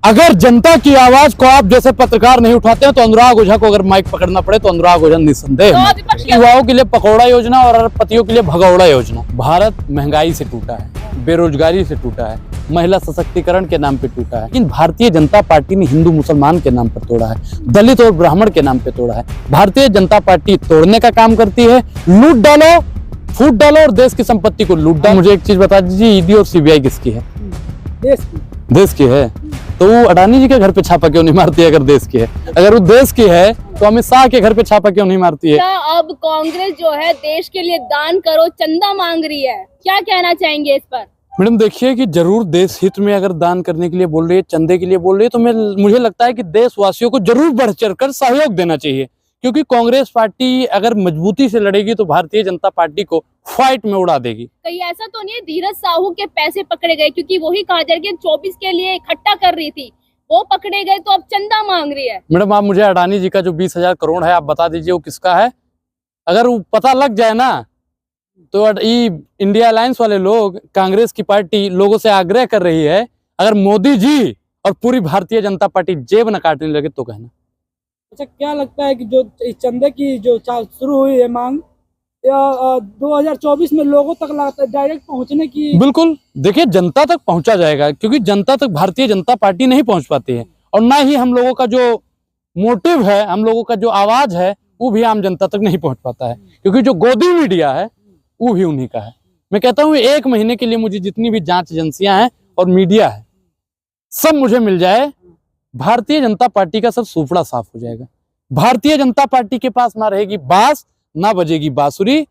अगर जनता की आवाज को आप जैसे पत्रकार नहीं उठाते हैं तो अनुराग ओझा को अगर माइक पकड़ना पड़े तो अनुराग ओझा निस्संदेह युवाओं के लिए पकौड़ा योजना और अरबपतियों के लिए भगौड़ा योजना। भारत महंगाई से टूटा है, बेरोजगारी से टूटा है, महिला सशक्तिकरण के नाम पे टूटा है, लेकिन भारतीय जनता पार्टी ने हिंदू मुसलमान के नाम पर तोड़ा है, दलित और ब्राह्मण के नाम पे तोड़ा है। भारतीय जनता पार्टी तोड़ने का काम करती है, लूट डालो, फूट डालो और देश की संपत्ति को लूट डालो। मुझे एक चीज बता दीजिए, ईडी और सीबीआई किसकी है? देश की है। तो वो अडानी जी के घर पे छापा क्यों नहीं मारती है? अगर देश की है, अगर वो देश की है तो अमित शाह के घर पे छापा क्यों नहीं मारती है? क्या अब कांग्रेस जो है देश के लिए दान करो चंदा मांग रही है, क्या कहना चाहेंगे इस पर? मैडम देखिए कि जरूर देश हित में अगर दान करने के लिए बोल रही है, चंदे के लिए बोल रही है, तो मुझे लगता है कि देशवासियों को जरूर बढ़ चढ़ कर सहयोग देना चाहिए, क्योंकि कांग्रेस पार्टी अगर मजबूती से लड़ेगी तो भारतीय जनता पार्टी को फाइट में उड़ा देगी। कहीं ऐसा तो नहीं है धीरज साहू के पैसे पकड़े गए, क्योंकि वही कहा जा रहा है कि 24 के लिए इकट्ठा कर रही थी, वो पकड़े गए तो अब चंदा मांग रही है। मैडम आप मुझे अडानी जी का जो 20,000 करोड़ है आप बता दीजिए वो किसका है? अगर वो पता लग जाए ना तो इंडिया अलायंस वाले लोग, कांग्रेस की पार्टी लोगों से आग्रह कर रही है, अगर मोदी जी और पूरी भारतीय जनता पार्टी जेब न काटने लगे तो कहना। अच्छा, क्या लगता है कि जो चंदे की जो शुरू हुई है मांग 2024 में लोगों तक लगता है डायरेक्ट पहुंचने की? बिल्कुल, देखिए जनता तक पहुंचा जाएगा, क्योंकि जनता तक भारतीय जनता पार्टी नहीं पहुंच पाती है, और ना ही हम लोगों का जो मोटिव है, हम लोगों का जो आवाज है वो भी आम जनता तक नहीं पहुंच पाता है, क्योंकि जो गोदी मीडिया है वो भी उन्हीं का है। मैं कहता हूँ 1 महीने के लिए मुझे जितनी भी जांच एजेंसियां हैं और मीडिया है सब मुझे मिल जाए, भारतीय जनता पार्टी का सब सूपड़ा साफ हो जाएगा। भारतीय जनता पार्टी के पास ना रहेगी बांस, ना बजेगी बांसुरी,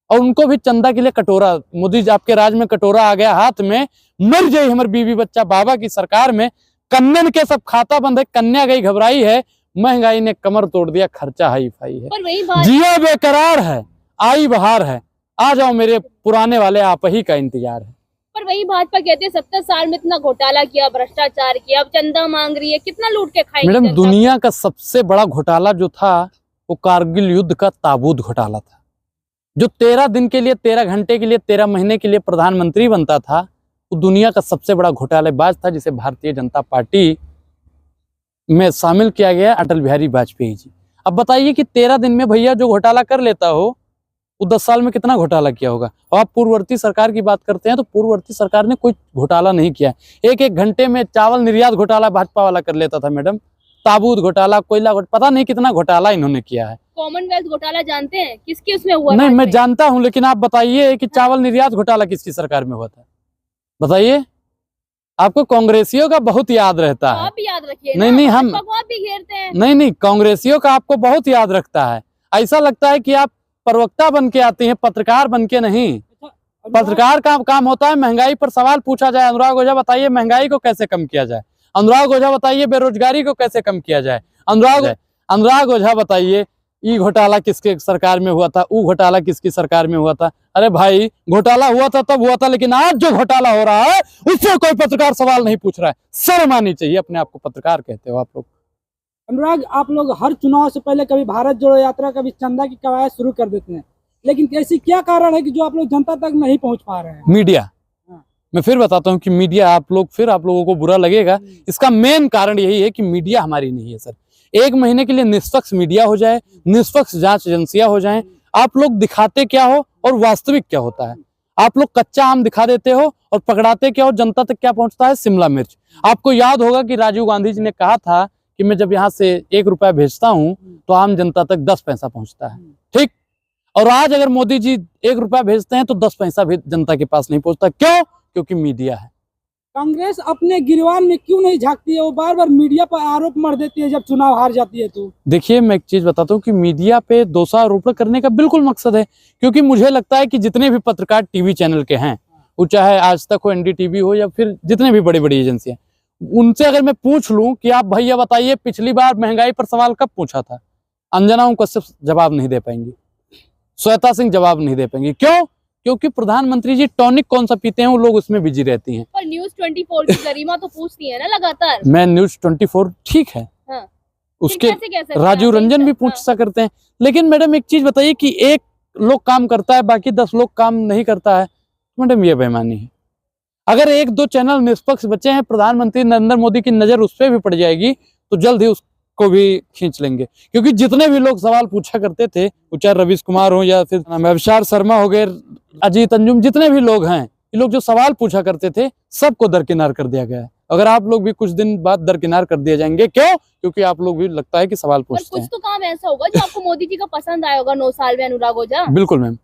और उनको भी चंदा के लिए कटोरा, मोदी जी आपके राज में कटोरा आ गया हाथ में, मर जाए हमारे बीवी बच्चा बाबा की सरकार में, कन्नन के सब खाता बंद है, कन्या गई घबराई है, महंगाई ने कमर तोड़ दिया, खर्चा हाई फाई है, जिया बेकरार है, आई बहार है, आ जाओ मेरे पुराने वाले आप ही का इंतजार है। पर वही भाजपा कहते हैं 70 साल में इतना घोटाला किया, भ्रष्टाचार किया, अब चंदा मांग रही है, कितना लूट के खाएगी? मैडम दुनिया का सबसे बड़ा घोटाला जो था वो कारगिल युद्ध का ताबूत घोटाला था, जो 13 दिन के लिए, 13 घंटे के लिए, 13 महीने के लिए प्रधानमंत्री बनता था, वो दुनिया का सबसे बड़ा घोटालेबाज था, जिसे भारतीय जनता पार्टी में शामिल किया गया अटल बिहारी वाजपेयी जी। अब बताइए कि 13 दिन में भैया जो घोटाला कर लेता हो वो 10 साल में कितना घोटाला किया होगा। और आप पूर्ववर्ती सरकार की बात करते हैं तो पूर्ववर्ती सरकार ने कोई घोटाला नहीं किया। 1-1 घंटे में चावल निर्यात घोटाला भाजपा वाला कर लेता था मैडम, ताबूत घोटाला, कोयला घोटाला, पता नहीं कितना घोटाला इन्होंने किया है। कॉमनवेल्थ घोटाला जानते हैं किसकी उसमें हुआ? नहीं, मैं जानता हूं, लेकिन आप बताइए कि चावल निर्यात घोटाला किसकी सरकार में हुआ था? बताइए। आपको कांग्रेसियों का बहुत याद रहता है। आप याद रखिए। नहीं, हम भी घेरते हैं। नहीं, कांग्रेसियों का आपको बहुत याद रखता है। ऐसा लगता है कि आप प्रवक्ता बन के आते हैं, पत्रकार बन के नहीं। पत्रकार का काम होता है महंगाई पर सवाल पूछा जाए। अनुराग ओझा बताइए महंगाई को कैसे कम किया जाए? अनुराग ओझा बताइए बेरोजगारी को कैसे कम किया जाए? अनुराग ओझा बताइए ई घोटाला किसके सरकार में हुआ था, वो घोटाला किसकी सरकार में हुआ था? अरे भाई, घोटाला हुआ था तब हुआ था, लेकिन आज जो घोटाला हो रहा है उससे कोई पत्रकार सवाल नहीं पूछ रहा है। शर्म आनी चाहिए, अपने आप को पत्रकार कहते हो आप लोग। अनुराग, आप लोग हर चुनाव से पहले कभी भारत जोड़ो यात्रा, कभी चंदा की कवायद शुरू कर देते हैं, लेकिन ऐसी क्या कारण है कि जो आप लोग जनता तक नहीं पहुंच पा रहे हैं? मीडिया। मैं फिर बताता हूं कि मीडिया, आप लोगों को बुरा लगेगा, इसका मेन कारण यही है कि मीडिया हमारी नहीं है सर। 1 महीने के लिए निष्पक्ष मीडिया हो जाए, निष्पक्ष जांच एजेंसियां हो जाएं। आप लोग दिखाते क्या हो और वास्तविक क्या होता है? आप लोग कच्चा आम दिखा देते हो और पकड़ाते क्या हो? जनता तक क्या पहुंचता है? शिमला मिर्च। आपको याद होगा कि राजीव गांधी जी ने कहा था कि मैं जब यहाँ से 1 रुपया भेजता हूँ तो आम जनता तक 10 पैसा पहुंचता है, ठीक? और आज अगर मोदी जी 1 रुपया भेजते हैं तो 10 पैसा भी जनता के पास नहीं पहुंचता। क्यों? क्योंकि मीडिया है। कांग्रेस अपने गिरवान में क्यों नहीं झांकती है? वो बार बार मीडिया पर आरोप मर देती है जब चुनाव हार जाती है तो। देखिए, मैं एक चीज बताता हूँ कि मीडिया पे दोषारोपण करने का बिल्कुल मकसद है, क्योंकि मुझे लगता है कि जितने भी पत्रकार टीवी चैनल के हैं, वो चाहे आज तक हो, NDTV हो, या फिर जितने भी बड़ी बड़ी एजेंसियां, उनसे अगर मैं पूछ लूं कि आप भैया बताइए पिछली बार महंगाई पर सवाल कब पूछा था, अंजना कश्यप जवाब नहीं दे पाएंगी, श्वेता सिंह जवाब नहीं दे पाएंगी। क्यों? क्योंकि प्रधानमंत्री जी टॉनिक कौन सा पीते हैं वो लोग उसमें बिजी रहती हैं। पर न्यूज़ 24 की गरिमा तो पूछती है ना लगातार। मैं न्यूज़ 24 ठीक है, हाँ। उसके राजीव रंजन भी पूछ सा करते हैं, लेकिन मैडम एक चीज बताइए कि 1 लोग काम करता है बाकी 10 लोग काम नहीं करता है, मैडम ये बेईमानी है। अगर एक दो चैनल निष्पक्ष बचे हैं, प्रधानमंत्री नरेंद्र मोदी की नजर उस पर भी पड़ जाएगी तो जल्द ही उसको भी खींच लेंगे। क्योंकि जितने भी लोग सवाल पूछा करते थे, चाहे रवीश कुमार हो या फिर अभिषार शर्मा हो गए, अजीत अंजुम, जितने भी लोग हैं, ये लोग जो सवाल पूछा करते थे सबको दरकिनार कर दिया गया है। अगर आप लोग भी कुछ दिन बाद दरकिनार कर दिए जाएंगे, क्यों? क्योंकि आप लोग भी लगता है कि सवाल पर पूछते कुछ हैं। तो काम ऐसा होगा जो आपको मोदी जी का पसंद आया होगा 9 साल में, अनुराग ओझा। बिल्कुल मैम,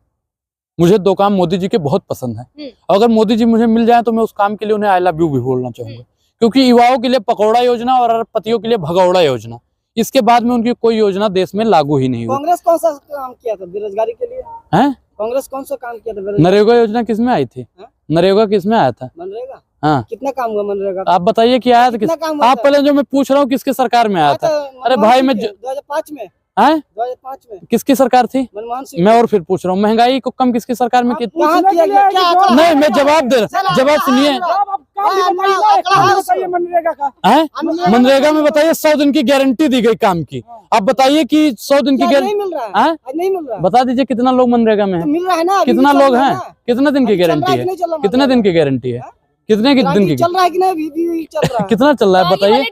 मुझे 2 काम मोदी जी के बहुत पसंद है। अगर मोदी जी मुझे मिल जाए तो मैं उस काम के लिए उन्हें आई लव यू भी बोलना चाहूंगा। क्योंकि युवाओं के लिए पकौड़ा योजना और अरबपतियों के लिए भगौड़ा योजना, इसके बाद में उनकी कोई योजना देश में लागू ही नहीं हुई। कांग्रेस कौन सा काम किया था बेरोजगारी के लिए? हैं? कांग्रेस कौन सा काम किया था? नरेगा योजना किसमें आई थी? नरेगा किसमें आया था? मनरेगा। हाँ, कितना काम हुआ मनरेगा? आप बताइए कि आया था किस? आप पहले जो मैं पूछ रहा हूँ किसके सरकार में आया था? अरे भाई मैं 2005 में। हैं? 2005 में किसकी सरकार थी? मनमोहन सिंह। मैं और फिर पूछ रहा हूँ, महंगाई को कम किसकी सरकार में की? कहाँ किया गया? क्या नहीं, मैं जवाब दे रहा, जवाब सुनिए। मनरेगा का हैं? मनरेगा में बताइए 100 दिन की गारंटी दी गई काम की। आप बताइए कि 100 दिन की नहीं गारंटी मिल रहा है, नहीं मिल रहा है। बता दीजिए कितना लोग मनरेगा में है? मिल रहा है ना? कितना लोग हैं? कितना दिन की गारंटी है? कितने दिन की गारंटी है? कितने दिन की? चल रहा है कि नहीं? चल रहा है। कितना चल रहा है बताइए?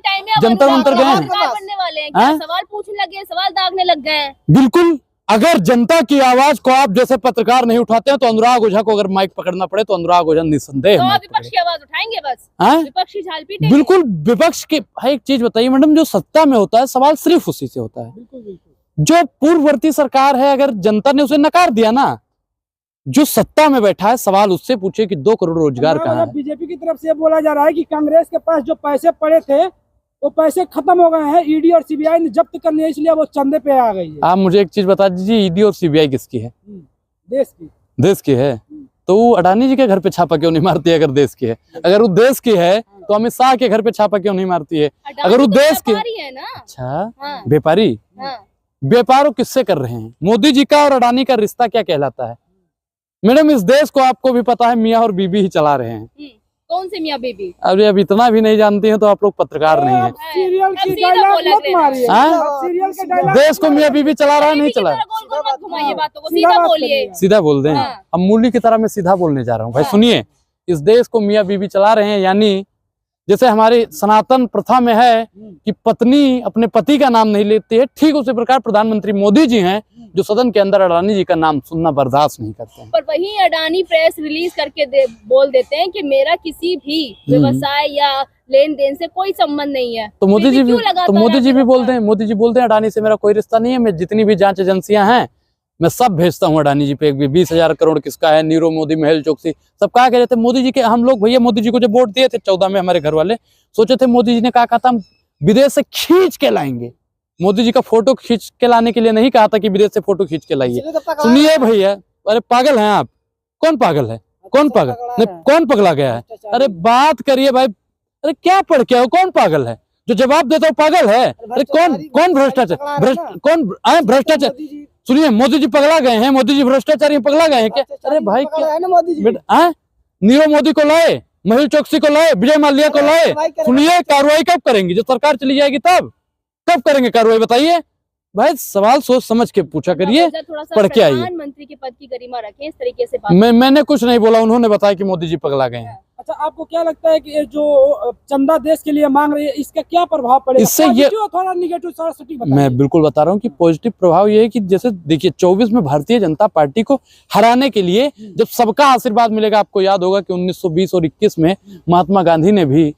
जंतर मंतर गए हैं? बनने वाले हैं, क्या सवाल पूछने लगे, सवाल दागने लग गए हैं। बिल्कुल, अगर जनता की आवाज को आप जैसे पत्रकार नहीं उठाते हैं तो अनुराग ओझा को अगर माइक पकड़ना पड़े तो अनुराग ओझा निसंदेह तो माइक विपक्ष की आवाज उठाएंगे बस? हैं? विपक्षी झाल पीटेंगे? बिल्कुल, विपक्ष की एक चीज बताइए मैडम, जो सत्ता में होता है सवाल सिर्फ उसी से होता है। जो पूर्ववर्ती सरकार है, अगर जनता ने उसे नकार दिया ना, जो सत्ता में बैठा है सवाल उससे पूछे कि 2 करोड़ रोजगार कहाँ है। बीजेपी की तरफ से बोला जा रहा है कि कांग्रेस के पास जो पैसे पड़े थे वो पैसे खत्म हो गए हैं, ईडी और सीबीआई ने जब्त कर लिया, इसलिए वो चंदे पे आ गई है। आप मुझे एक चीज बता दीजिए, ईडी और सीबीआई किसकी है? देश की है। तो वो अडानी जी के घर पे छापा क्यों नहीं मारती है? अगर देश की है, अगर वो देश की है तो अमित शाह के घर पे छापा क्यों नहीं मारती है? अगर वो देश की है ना। अच्छा, हाँ। व्यापारी व्यापार वो किससे कर रहे हैं? मोदी जी का और अडानी का रिश्ता क्या कहलाता है? मैडम, इस देश को आपको भी पता है मियाँ और बीबी ही चला रहे हैं। कौन से मियाँ बीबी? अरे अब इतना भी नहीं जानती हैं तो आप लोग पत्रकार नहीं है। सीरियल की डायलॉग मत मारिए। सीरियल के डायलॉग देश को मियाँ बीबी चला रहा है, नहीं चला रहा? मत घुमाइए बातों को, सीधा बोलिए। सीधा बोल दें। अब मूली की तरह मैं सीधा बोलने जा रहा हूँ। भाई सुनिए, इस देश को मियाँ बीबी चला रहे हैं, यानी जैसे हमारी सनातन प्रथा में है कि पत्नी अपने पति का नाम नहीं लेती है, ठीक उसी प्रकार प्रधानमंत्री मोदी जी हैं जो सदन के अंदर अडानी जी का नाम सुनना बर्दाश्त नहीं करते हैं। पर वही अडानी प्रेस रिलीज करके बोल देते हैं कि मेरा किसी भी व्यवसाय या लेन देन से कोई संबंध नहीं है। तो मोदी जी भी बोलते हैं, मोदी जी बोलते हैं अडानी से मेरा कोई रिश्ता नहीं है, मैं जितनी भी जांच एजेंसियां हैं मैं सब भेजता हूँ अडानी जी पे। 20,000 करोड़ किसका है? नीरव मोदी, मेहुल चोकसी, सब कहा कह रहे थे मोदी जी के। हम लोग भैया मोदी जी को जब वोट दिए थे 14 में, हमारे घर वाले सोचे थे मोदी जी ने कहा था हम विदेश से खींच के लाएंगे। मोदी जी का फोटो खींच के लाने के लिए नहीं कहा था कि विदेश से फोटो खींच के लाइए। सुनिए भैया, अरे पागल हैं आप? कौन पागल है? कौन पागल नहीं, कौन पगला गया है? अरे बात करिए भाई। अरे क्या पढ़ के हो? कौन पागल है जो जवाब देता हो? पागल है? अरे कौन भ्रष्टाचार? कौन भ्रष्टाचार? सुनिए, मोदी जी पगला गए हैं? मोदी जी भ्रष्टाचारी पगला गए हैं क्या? अरे भाई क्या नीरव मोदी को लाए, मेहुल चोकसी को लाए, विजय माल्या को लाए। सुनिए, कार्रवाई कब करेंगे? जब सरकार चली जाएगी तब कब करेंगे कार्रवाई? बताइए भाई, सवाल सोच समझ के पूछा करिए, पढ़ के आइए। प्रधानमंत्री के पद की गरिमा रखें, इस तरीके से बात। मैंने कुछ नहीं बोला, उन्होंने बताया कि मोदी जी पगला गए हैं। अच्छा, आपको क्या लगता है कि जो चंदा देश के लिए मांग रही है इसका क्या प्रभाव पड़ेगा? इससे ये थोड़ा निगेटिव, थोड़ा सटीक बताइए। मैं बिल्कुल बता रहा हूँ कि पॉजिटिव प्रभाव ये है कि जैसे देखिए 24 में भारतीय जनता पार्टी को हराने के लिए जब सबका आशीर्वाद मिलेगा, आपको याद होगा कि 1920 और 21 में महात्मा गांधी ने भी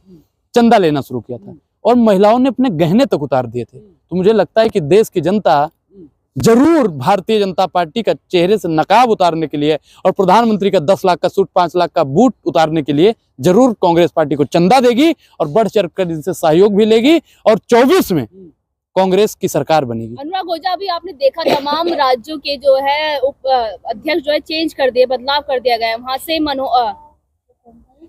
चंदा लेना शुरू किया था और महिलाओं ने अपने गहने तक उतार दिए थे। तो मुझे लगता है कि देश की जनता जरूर भारतीय जनता पार्टी का चेहरे से नकाब उतारने के लिए और प्रधानमंत्री का 10 लाख का सूट, 5 लाख का बूट उतारने के लिए जरूर कांग्रेस पार्टी को चंदा देगी और बढ़ चढ़ कर इनसे सहयोग भी लेगी और 24 में कांग्रेस की सरकार बनेगी। अनुराग ओझा, अभी आपने देखा तमाम राज्यों के जो है अध्यक्ष जो है चेंज कर दिए, बदलाव कर दिया गया है। वहां से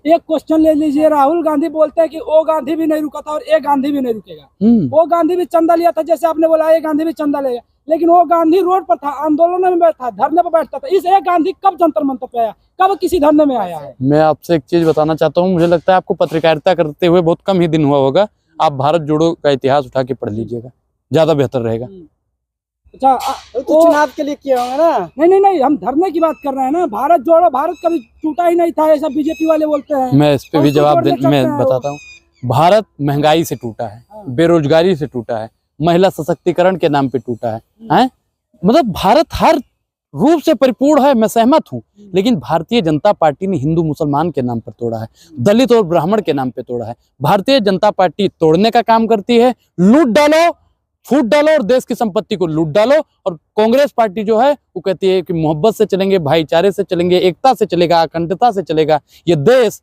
एक क्वेश्चन ले लीजिए, राहुल गांधी बोलते हैं कि वो गांधी भी नहीं रुका था और ये गांधी भी नहीं रुकेगा। वो गांधी भी चंदा लिया था, जैसे आपने बोला ये गांधी भी चंदा लेगा, लेकिन वो गांधी रोड पर था, आंदोलन में बैठा, धरने पर बैठता था। इस एक गांधी कब जंतर मंतर पे आया, कब किसी धरने में आया है? मैं आपसे एक चीज बताना चाहता हूँ, मुझे लगता है आपको पत्रकारिता करते हुए बहुत कम ही दिन हुआ होगा। आप भारत जोड़ो का इतिहास उठा के पढ़ लीजिएगा, ज्यादा बेहतर रहेगा। अच्छा तो वो- चुनाव के लिए किए होंगे ना। नहीं, हम धरने की बात कर रहे हैं ना। भारत जोड़ो, भारत कभी टूटा ही नहीं था, ऐसा बीजेपी वाले बोलते हैं। मैं इस पे और भी उसको जवाब जोड़ने चलते मैं हैं वो। बताता हूँ। भारत महंगाई से टूटा है, हाँ। बेरोजगारी से टूटा है, महिला सशक्तिकरण के नाम पे टूटा है, हैं? मतलब भारत हर रूप से परिपूर्ण है, मैं सहमत हूँ, लेकिन भारतीय जनता पार्टी ने हिंदू मुसलमान के नाम पर तोड़ा है, दलित और ब्राह्मण के नाम पे तोड़ा है। भारतीय जनता पार्टी तोड़ने का काम करती है, लूट डालो, फूट डालो और देश की संपत्ति को लूट डालो। और कांग्रेस पार्टी जो है वो कहती है कि मोहब्बत से चलेंगे, भाईचारे से चलेंगे, एकता से चलेगा, अखंडता से चलेगा। ये देश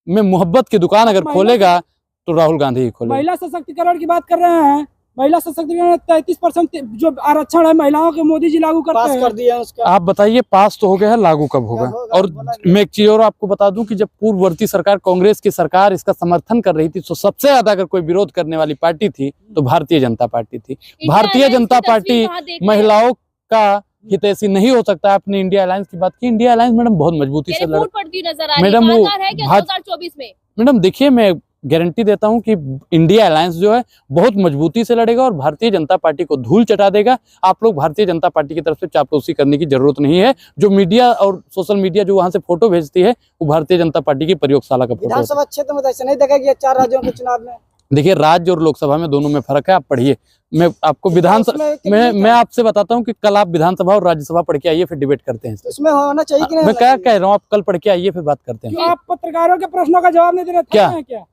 में मोहब्बत की दुकान अगर खोलेगा तो राहुल गांधी ही खोलेगा। महिला सशक्तिकरण की बात कर रहे हैं। महिला सशक्तिकरण 33% जो आरक्षण है महिलाओं के, मोदी जी लागू करते पास हैं। कर दिया उसका। आप बताइए, पास तो हो गया है, लागू कब होगा? कब होगा? और बोला मैं एक चीज और आपको बता दूं कि जब पूर्ववर्ती सरकार, कांग्रेस की सरकार इसका समर्थन कर रही थी, तो सबसे ज्यादा अगर कोई विरोध करने वाली पार्टी थी तो भारतीय जनता पार्टी थी। भारतीय जनता पार्टी महिलाओं का हितैषी नहीं हो सकता। आपने इंडिया अलायंस की बात की, इंडिया अलायंस मैडम बहुत मजबूती से लड़, पड़ती नजर आ रही मैडम वो है क्या भाज- 2024 में? मैडम देखिए, मैं गारंटी देता हूं कि इंडिया अलायंस जो है बहुत मजबूती से लड़ेगा और भारतीय जनता पार्टी को धूल चटा देगा। आप लोग भारतीय जनता पार्टी की तरफ से चापलूसी करने की जरूरत नहीं है। जो मीडिया और सोशल मीडिया जो वहां से फोटो भेजती है वो भारतीय जनता पार्टी की प्रयोगशाला का फोटो है। विधानसभा क्षेत्र में तो ऐसा नहीं देखा गया 4 राज्यों के चुनाव में। देखिए, राज्य और लोकसभा में दोनों में फर्क है, आप पढ़िए। मैं आपको विधानसभा मैं आपसे बताता हूँ कि कल आप विधानसभा और राज्यसभा पढ़ के आइए, फिर डिबेट करते हैं। तो इसमें होना चाहिए कि नहीं मैं होना क्या चाहिए? कह रहा हूँ, आप कल पढ़ के आइए, फिर बात करते हैं। क्यों आप पत्रकारों के प्रश्नों का जवाब नहीं दे रहे? क्या? थक गए क्या?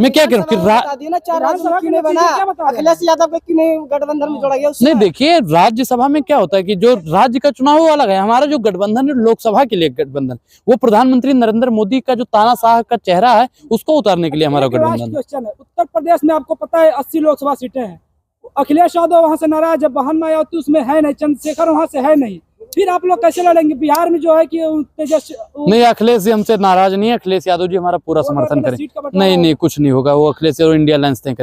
मैं क्या कह रहा हूँ कि विधानसभा में बता दिए ना 4 राज्यों में क्यों नहीं बना? क्या बता रहे हैं? अखिलेश यादव को क्यों नहीं गठबंधन में जोड़ा गया? उसमें नहीं, देखिए, राज्यसभा में क्या होता है कि जो राज्य का चुनाव वो अलग है, हमारा जो गठबंधन है लोकसभा के लिए गठबंधन, वो प्रधानमंत्री नरेंद्र मोदी का जो तानाशाह का चेहरा है उसको उतारने के लिए हमारा एक लास्ट गठबंधन है। क्वेश्चन है। उत्तर प्रदेश में आपको पता है 80 लोकसभा सीटें हैं। अखिलेश यादव वहां से नाराज है, बहन मायावती उसमें है नहीं, चंद्रशेखर वहां से है नहीं, फिर आप लोग कैसे लड़ेंगे? बिहार में जो है कि तेजस्वी, नहीं, अखिलेश जी हमसे नाराज नहीं है, अखिलेश यादव जी हमारा पूरा समर्थन करें। सीट का बंटवारा नहीं, कुछ नहीं होगा, वो अखिलेश और इंडिया अलायंस तय करेगा।